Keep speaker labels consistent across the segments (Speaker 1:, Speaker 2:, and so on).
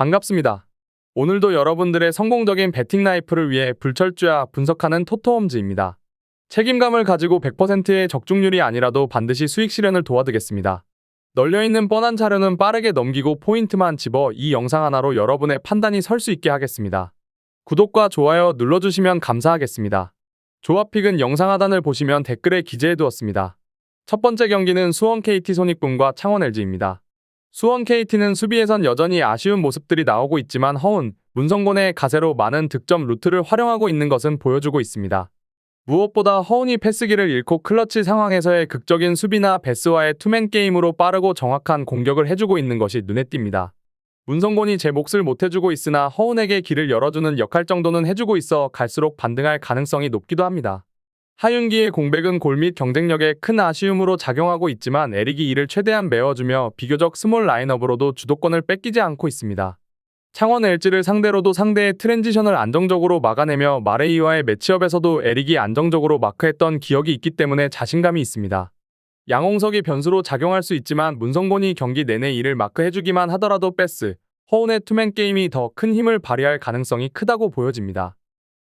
Speaker 1: 반갑습니다. 오늘도 여러분들의 성공적인 배팅 라이프를 위해 불철주야 분석하는 토토홈즈입니다. 책임감을 가지고 100%의 적중률이 아니라도 반드시 수익 실현을 도와드리겠습니다. 널려있는 뻔한 자료는 빠르게 넘기고 포인트만 집어 이 영상 하나로 여러분의 판단이 설 수 있게 하겠습니다. 구독과 좋아요 눌러주시면 감사하겠습니다. 조합픽은 영상 하단을 보시면 댓글에 기재해두었습니다. 첫 번째 경기는 수원 KT 손익분과 창원 LG입니다. 수원 KT는 수비에선 여전히 아쉬운 모습들이 나오고 있지만 허운, 문성곤의 가세로 많은 득점 루트를 활용하고 있는 것은 보여주고 있습니다. 무엇보다 허운이 패스기를 잃고 클러치 상황에서의 극적인 수비나 베스와의 투맨 게임으로 빠르고 정확한 공격을 해주고 있는 것이 눈에 띕니다. 문성곤이 제 몫을 못해주고 있으나 허운에게 길을 열어주는 역할 정도는 해주고 있어 갈수록 반등할 가능성이 높기도 합니다. 하윤기의 공백은 골 및 경쟁력에 큰 아쉬움으로 작용하고 있지만 에릭이 이를 최대한 메워주며 비교적 스몰 라인업으로도 주도권을 뺏기지 않고 있습니다. 창원 LG를 상대로도 상대의 트랜지션을 안정적으로 막아내며 마레이와의 매치업에서도 에릭이 안정적으로 마크했던 기억이 있기 때문에 자신감이 있습니다. 양홍석이 변수로 작용할 수 있지만 문성곤이 경기 내내 이를 마크해주기만 하더라도 패스, 허운의 투맨 게임이 더 큰 힘을 발휘할 가능성이 크다고 보여집니다.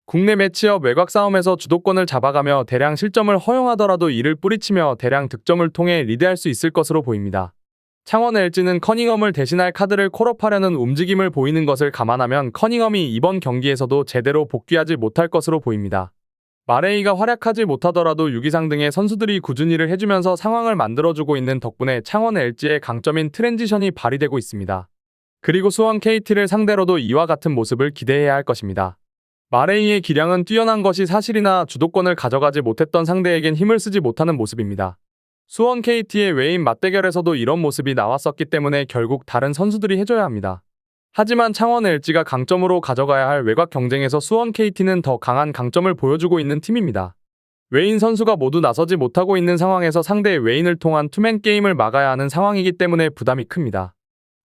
Speaker 1: 국내 매치업 외곽 싸움에서 주도권을 잡아가며 대량 실점을 허용하더라도 이를 뿌리치며 대량 득점을 통해 리드할 수 있을 것으로 보입니다. 창원 LG는 커닝엄을 대신할 카드를 콜업하려는 움직임을 보이는 것을 감안하면 커닝엄이 이번 경기에서도 제대로 복귀하지 못할 것으로 보입니다. 마레이가 활약하지 못하더라도 유기상 등의 선수들이 꾸준히 일을 해주면서 상황을 만들어주고 있는 덕분에 창원 LG의 강점인 트랜지션이 발휘되고 있습니다. 그리고 수원 KT를 상대로도 이와 같은 모습을 기대해야 할 것입니다. 마레이의 기량은 뛰어난 것이 사실이나 주도권을 가져가지 못했던 상대에겐 힘을 쓰지 못하는 모습입니다. 수원 KT의 외인 맞대결에서도 이런 모습이 나왔었기 때문에 결국 다른 선수들이 해줘야 합니다. 하지만 창원 LG가 강점으로 가져가야 할 외곽 경쟁에서 수원 KT는 더 강한 강점을 보여주고 있는 팀입니다. 외인 선수가 모두 나서지 못하고 있는 상황에서 상대의 외인을 통한 투맨 게임을 막아야 하는 상황이기 때문에 부담이 큽니다.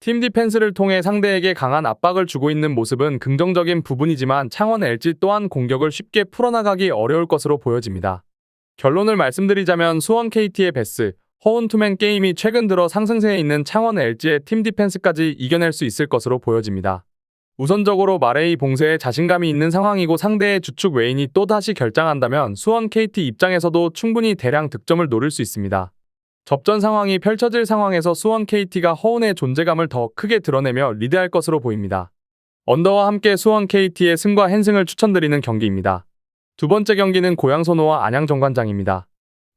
Speaker 1: 팀 디펜스를 통해 상대에게 강한 압박을 주고 있는 모습은 긍정적인 부분이지만 창원 LG 또한 공격을 쉽게 풀어나가기 어려울 것으로 보여집니다. 결론을 말씀드리자면 수원 KT의 베스, 허운 투맨 게임이 최근 들어 상승세에 있는 창원 LG의 팀 디펜스까지 이겨낼 수 있을 것으로 보여집니다. 우선적으로 마레이 봉쇄에 자신감이 있는 상황이고 상대의 주축 외인이 또다시 결장한다면 수원 KT 입장에서도 충분히 대량 득점을 노릴 수 있습니다. 접전 상황이 펼쳐질 상황에서 수원 KT가 허운의 존재감을 더 크게 드러내며 리드할 것으로 보입니다. 언더와 함께 수원 KT의 승과 핸승을 추천드리는 경기입니다. 두 번째 경기는 고양소노와 안양정관장입니다.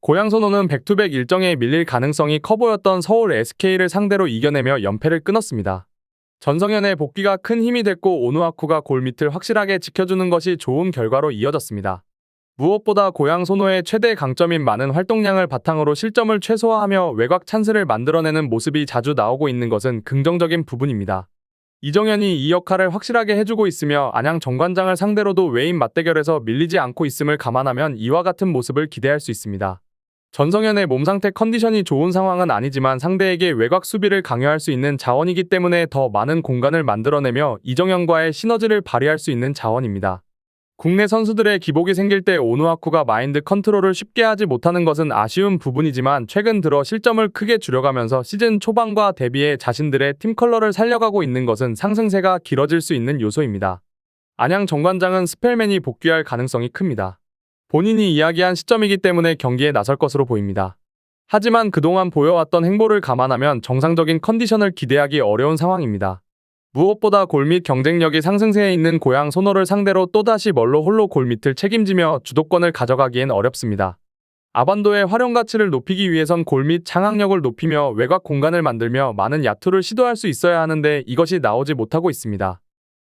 Speaker 1: 고양소노는 백투백 일정에 밀릴 가능성이 커 보였던 서울 SK를 상대로 이겨내며 연패를 끊었습니다. 전성현의 복귀가 큰 힘이 됐고 오누아쿠가 골밑을 확실하게 지켜주는 것이 좋은 결과로 이어졌습니다. 무엇보다 고양소노의 최대 강점인 많은 활동량을 바탕으로 실점을 최소화하며 외곽 찬스를 만들어내는 모습이 자주 나오고 있는 것은 긍정적인 부분입니다. 이정현이 이 역할을 확실하게 해주고 있으며 안양 정관장을 상대로도 외인 맞대결에서 밀리지 않고 있음을 감안하면 이와 같은 모습을 기대할 수 있습니다. 전성현의 몸 상태 컨디션이 좋은 상황은 아니지만 상대에게 외곽 수비를 강요할 수 있는 자원이기 때문에 더 많은 공간을 만들어내며 이정현과의 시너지를 발휘할 수 있는 자원입니다. 국내 선수들의 기복이 생길 때 오누아쿠가 마인드 컨트롤을 쉽게 하지 못하는 것은 아쉬운 부분이지만 최근 들어 실점을 크게 줄여가면서 시즌 초반과 대비해 자신들의 팀 컬러를 살려가고 있는 것은 상승세가 길어질 수 있는 요소입니다. 안양 정관장은 스펠맨이 복귀할 가능성이 큽니다. 본인이 이야기한 시점이기 때문에 경기에 나설 것으로 보입니다. 하지만 그동안 보여왔던 행보를 감안하면 정상적인 컨디션을 기대하기 어려운 상황입니다. 무엇보다 골밑 경쟁력이 상승세에 있는 고양 소노를 상대로 또다시 멀로 홀로 골밑을 책임지며 주도권을 가져가기엔 어렵습니다. 아반도의 활용 가치를 높이기 위해선 골밑 장악력을 높이며 외곽 공간을 만들며 많은 야투를 시도할 수 있어야 하는데 이것이 나오지 못하고 있습니다.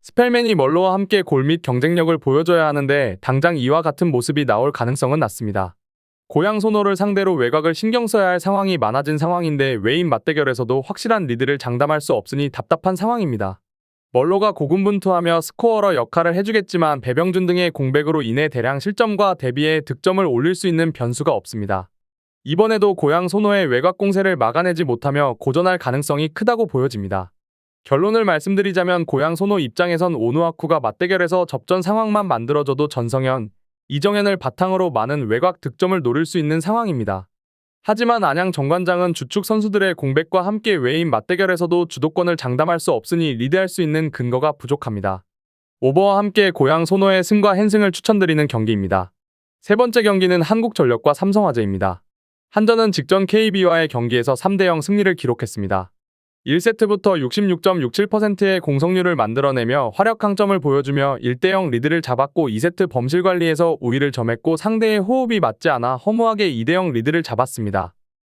Speaker 1: 스펠맨이 멀로와 함께 골밑 경쟁력을 보여줘야 하는데 당장 이와 같은 모습이 나올 가능성은 낮습니다. 고양 소노를 상대로 외곽을 신경 써야 할 상황이 많아진 상황인데 외인 맞대결에서도 확실한 리드를 장담할 수 없으니 답답한 상황입니다. 멀로가 고군분투하며 스코어러 역할을 해주겠지만 배병준 등의 공백으로 인해 대량 실점과 대비해 득점을 올릴 수 있는 변수가 없습니다. 이번에도 고양 소노의 외곽 공세를 막아내지 못하며 고전할 가능성이 크다고 보여집니다. 결론을 말씀드리자면 고양 소노 입장에선 오누아쿠가 맞대결에서 접전 상황만 만들어줘도 전성현, 이정현을 바탕으로 많은 외곽 득점을 노릴 수 있는 상황입니다. 하지만 안양 정관장은 주축 선수들의 공백과 함께 외인 맞대결에서도 주도권을 장담할 수 없으니 리드할 수 있는 근거가 부족합니다. 오버와 함께 고양 손호의 승과 핸승을 추천드리는 경기입니다. 세 번째 경기는 한국전력과 삼성화재입니다. 한전은 직전 KB와의 경기에서 3대0 승리를 기록했습니다. 1세트부터 66.67%의 공성률을 만들어내며 화력 강점을 보여주며 1대0 리드를 잡았고 2세트 범실 관리에서 우위를 점했고 상대의 호흡이 맞지 않아 허무하게 2대0 리드를 잡았습니다.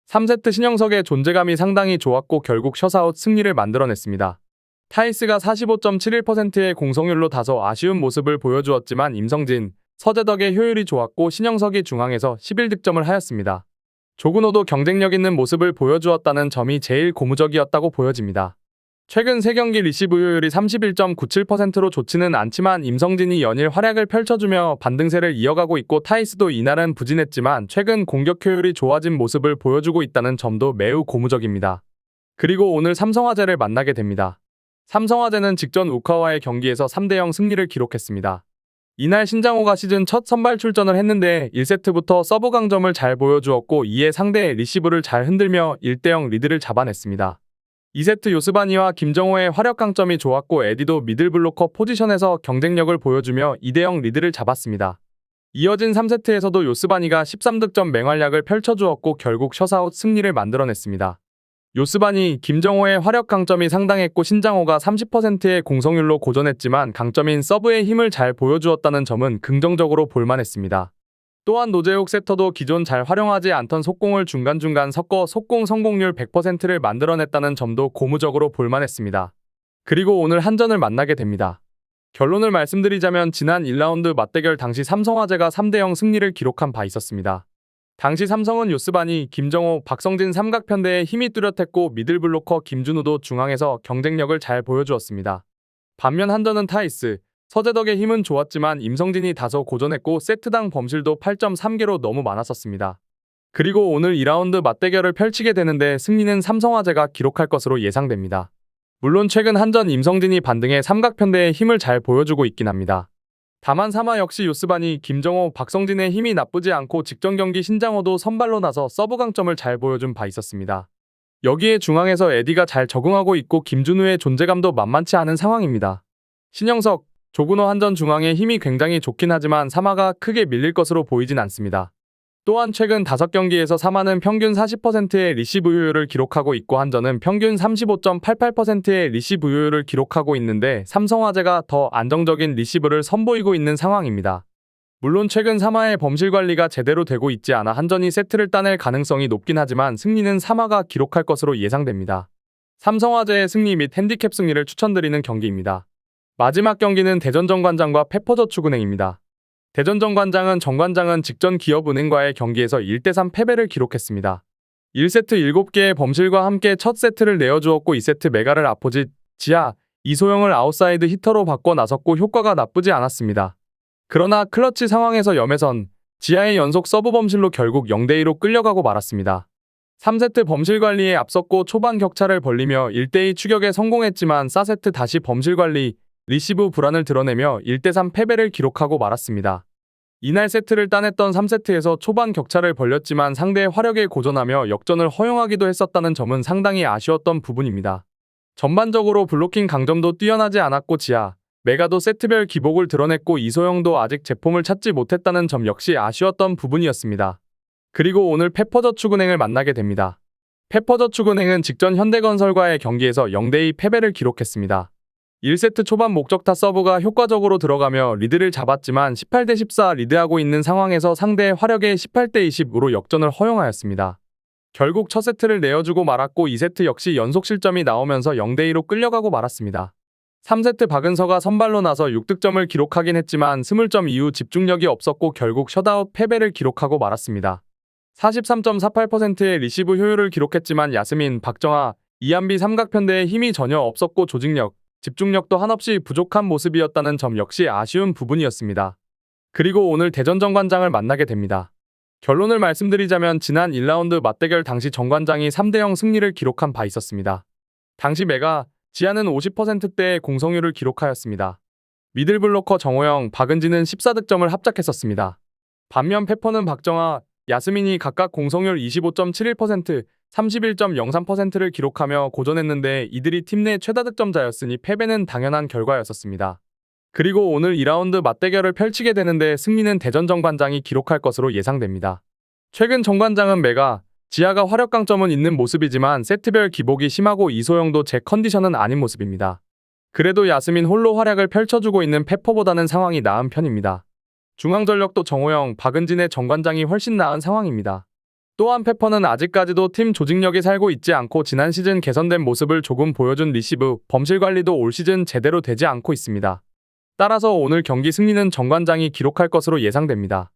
Speaker 1: 3세트 신영석의 존재감이 상당히 좋았고 결국 셧아웃 승리를 만들어냈습니다. 타이스가 45.71%의 공성률로 다소 아쉬운 모습을 보여주었지만 임성진, 서재덕의 효율이 좋았고 신영석이 중앙에서 11득점을 하였습니다. 조근호도 경쟁력 있는 모습을 보여주었다는 점이 제일 고무적이었다고 보여집니다. 최근 3경기 리시브 효율이 31.97%로 좋지는 않지만 임성진이 연일 활약을 펼쳐주며 반등세를 이어가고 있고 타이스도 이날은 부진했지만 최근 공격 효율이 좋아진 모습을 보여주고 있다는 점도 매우 고무적입니다. 그리고 오늘 삼성화재를 만나게 됩니다. 삼성화재는 직전 우카와의 경기에서 3대0 승리를 기록했습니다. 이날 신장호가 시즌 첫 선발 출전을 했는데 1세트부터 서브 강점을 잘 보여주었고 이에 상대의 리시브를 잘 흔들며 1대0 리드를 잡아냈습니다. 2세트 요스바니와 김정호의 화력 강점이 좋았고 에디도 미들블로커 포지션에서 경쟁력을 보여주며 2대0 리드를 잡았습니다. 이어진 3세트에서도 요스바니가 13득점 맹활약을 펼쳐주었고 결국 셧아웃 승리를 만들어냈습니다. 요스바니, 김정호의 화력 강점이 상당했고 신장호가 30%의 공성률로 고전했지만 강점인 서브의 힘을 잘 보여주었다는 점은 긍정적으로 볼만했습니다. 또한 노재욱 세터도 기존 잘 활용하지 않던 속공을 중간중간 섞어 속공 성공률 100%를 만들어냈다는 점도 고무적으로 볼만했습니다. 그리고 오늘 한전을 만나게 됩니다. 결론을 말씀드리자면 지난 1라운드 맞대결 당시 삼성화재가 3대0 승리를 기록한 바 있었습니다. 당시 삼성은 요스바니, 김정호, 박성진 삼각편대에 힘이 뚜렷했고 미들블로커 김준우도 중앙에서 경쟁력을 잘 보여주었습니다. 반면 한전은 타이스, 서재덕의 힘은 좋았지만 임성진이 다소 고전했고 세트당 범실도 8.3개로 너무 많았었습니다. 그리고 오늘 2라운드 맞대결을 펼치게 되는데 승리는 삼성화재가 기록할 것으로 예상됩니다. 물론 최근 한전 임성진이 반등해 삼각편대에 힘을 잘 보여주고 있긴 합니다. 다만 3화 역시 요스바니, 김정호, 박성진의 힘이 나쁘지 않고 직전 경기 신장호도 선발로 나서 서브 강점을 잘 보여준 바 있었습니다. 여기에 중앙에서 에디가 잘 적응하고 있고 김준우의 존재감도 만만치 않은 상황입니다. 신영석, 조근호 한전 중앙의 힘이 굉장히 좋긴 하지만 3화가 크게 밀릴 것으로 보이진 않습니다. 또한 최근 5경기에서 3화는 평균 40%의 리시브 효율을 기록하고 있고 한전은 평균 35.88%의 리시브 효율을 기록하고 있는데 삼성화재가 더 안정적인 리시브를 선보이고 있는 상황입니다. 물론 최근 3화의 범실 관리가 제대로 되고 있지 않아 한전이 세트를 따낼 가능성이 높긴 하지만 승리는 3화가 기록할 것으로 예상됩니다. 삼성화재의 승리 및 핸디캡 승리를 추천드리는 경기입니다. 마지막 경기는 대전정관장과 페퍼저축은행입니다. 대전정관장은 직전 기업은행과의 경기에서 1대3 패배를 기록했습니다. 1세트 7개의 범실과 함께 첫 세트를 내어주었고 2세트 메가를 아포짓, 지하, 이소영을 아웃사이드 히터로 바꿔 나섰고 효과가 나쁘지 않았습니다. 그러나 클러치 상황에서 염혜선, 지하의 연속 서브 범실로 결국 0대2로 끌려가고 말았습니다. 3세트 범실 관리에 앞섰고 초반 격차를 벌리며 1대2 추격에 성공했지만 4세트 다시 범실 관리, 리시브 불안을 드러내며 1대3 패배를 기록하고 말았습니다. 이날 세트를 따냈던 3세트에서 초반 격차를 벌렸지만 상대의 화력에 고전하며 역전을 허용하기도 했었다는 점은 상당히 아쉬웠던 부분입니다. 전반적으로 블로킹 강점도 뛰어나지 않았고 지하, 메가도 세트별 기복을 드러냈고 이소영도 아직 제폼을 찾지 못했다는 점 역시 아쉬웠던 부분이었습니다. 그리고 오늘 페퍼저축은행을 만나게 됩니다. 페퍼저축은행은 직전 현대건설과의 경기에서 0대2 패배를 기록했습니다. 1세트 초반 목적타 서브가 효과적으로 들어가며 리드를 잡았지만 18대14 리드하고 있는 상황에서 상대의 화력에 18대20으로 역전을 허용하였습니다. 결국 첫 세트를 내어주고 말았고 2세트 역시 연속 실점이 나오면서 0대2로 끌려가고 말았습니다. 3세트 박은서가 선발로 나서 6득점을 기록하긴 했지만 스물점 이후 집중력이 없었고 결국 셧아웃 패배를 기록하고 말았습니다. 43.48%의 리시브 효율을 기록했지만 야스민, 박정아, 이한비 삼각편대에 힘이 전혀 없었고 조직력, 집중력도 한없이 부족한 모습이었다는 점 역시 아쉬운 부분이었습니다. 그리고 오늘 대전정관장을 만나게 됩니다. 결론을 말씀드리자면 지난 1라운드 맞대결 당시 정관장이 3대0 승리를 기록한 바 있었습니다. 당시 메가, 지하는 50%대의 공성률을 기록하였습니다. 미들블로커 정호영, 박은지는 14득점을 합작했었습니다. 반면 페퍼는 박정아, 야스민이 각각 공성률 25.71%, 31.03%를 기록하며 고전했는데 이들이 팀 내 최다 득점자였으니 패배는 당연한 결과였었습니다. 그리고 오늘 2라운드 맞대결을 펼치게 되는데 승리는 대전 정관장이 기록할 것으로 예상됩니다. 최근 정관장은 메가, 지하가 화력 강점은 있는 모습이지만 세트별 기복이 심하고 이소영도 제 컨디션은 아닌 모습입니다. 그래도 야스민 홀로 활약을 펼쳐주고 있는 페퍼보다는 상황이 나은 편입니다. 중앙전력도 정호영, 박은진의 정관장이 훨씬 나은 상황입니다. 또한 페퍼는 아직까지도 팀 조직력이 살고 있지 않고 지난 시즌 개선된 모습을 조금 보여준 리시브, 범실 관리도 올 시즌 제대로 되지 않고 있습니다. 따라서 오늘 경기 승리는 정관장이 기록할 것으로 예상됩니다.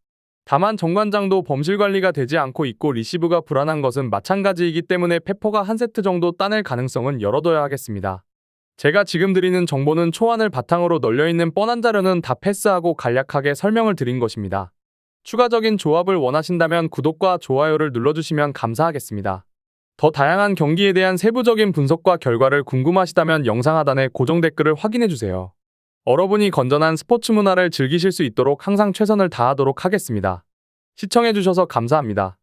Speaker 1: 다만 정관장도 범실 관리가 되지 않고 있고 리시브가 불안한 것은 마찬가지이기 때문에 페퍼가 한 세트 정도 따낼 가능성은 열어둬야 하겠습니다. 제가 지금 드리는 정보는 초안을 바탕으로 널려있는 뻔한 자료는 다 패스하고 간략하게 설명을 드린 것입니다. 추가적인 조합을 원하신다면 구독과 좋아요를 눌러주시면 감사하겠습니다. 더 다양한 경기에 대한 세부적인 분석과 결과를 궁금하시다면 영상 하단에 고정 댓글을 확인해주세요. 여러분이 건전한 스포츠 문화를 즐기실 수 있도록 항상 최선을 다하도록 하겠습니다. 시청해주셔서 감사합니다.